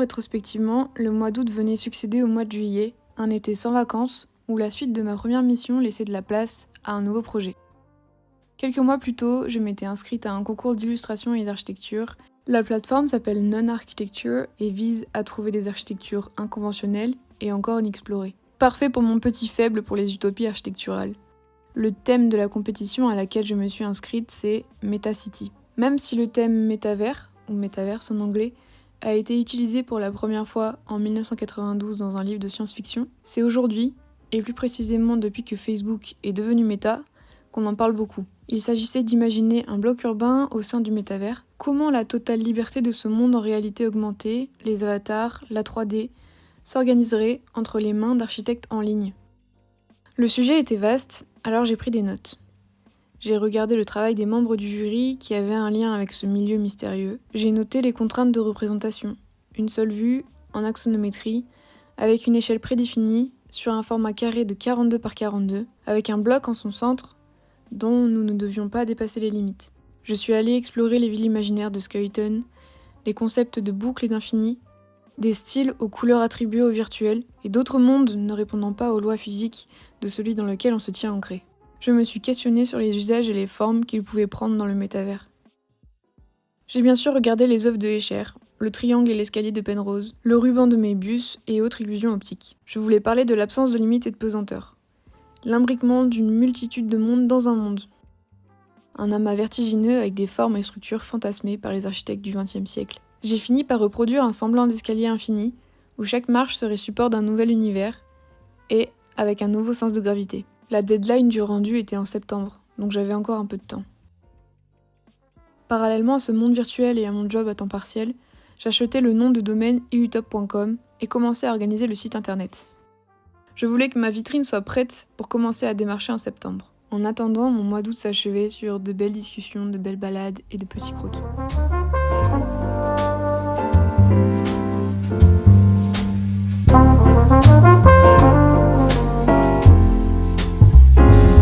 rétrospectivement, le mois d'août venait succéder au mois de juillet, un été sans vacances, où la suite de ma première mission laissait de la place à un nouveau projet. Quelques mois plus tôt, je m'étais inscrite à un concours d'illustration et d'architecture. La plateforme s'appelle Non-Architecture et vise à trouver des architectures inconventionnelles et encore inexplorées. Parfait pour mon petit faible pour les utopies architecturales. Le thème de la compétition à laquelle je me suis inscrite, c'est Metacity. Même si le thème métavers, ou métaverse en anglais, a été utilisé pour la première fois en 1992 dans un livre de science-fiction, c'est aujourd'hui, et plus précisément depuis que Facebook est devenu Meta, qu'on en parle beaucoup. Il s'agissait d'imaginer un bloc urbain au sein du métavers, comment la totale liberté de ce monde en réalité augmentée, les avatars, la 3D, s'organiserait entre les mains d'architectes en ligne. Le sujet était vaste, alors j'ai pris des notes. J'ai regardé le travail des membres du jury qui avaient un lien avec ce milieu mystérieux. J'ai noté les contraintes de représentation. Une seule vue, en axonométrie, avec une échelle prédéfinie, sur un format carré de 42 par 42, avec un bloc en son centre, dont nous ne devions pas dépasser les limites. Je suis allée explorer les villes imaginaires de Skuyton, les concepts de boucle et d'infini, des styles aux couleurs attribuées au virtuel, et d'autres mondes ne répondant pas aux lois physiques de celui dans lequel on se tient ancré. Je me suis questionnée sur les usages et les formes qu'ils pouvaient prendre dans le métavers. J'ai bien sûr regardé les œuvres de Escher, le triangle et l'escalier de Penrose, le ruban de Mébius et autres illusions optiques. Je voulais parler de l'absence de limite et de pesanteur. L'imbriquement d'une multitude de mondes dans un monde. Un amas vertigineux avec des formes et structures fantasmées par les architectes du XXe siècle. J'ai fini par reproduire un semblant d'escalier infini, où chaque marche serait support d'un nouvel univers, et avec un nouveau sens de gravité. La deadline du rendu était en septembre, donc j'avais encore un peu de temps. Parallèlement à ce monde virtuel et à mon job à temps partiel, j'achetais le nom de domaine iutop.com et commençais à organiser le site internet. Je voulais que ma vitrine soit prête pour commencer à démarcher en septembre. En attendant, mon mois d'août s'achevait sur de belles discussions, de belles balades et de petits croquis.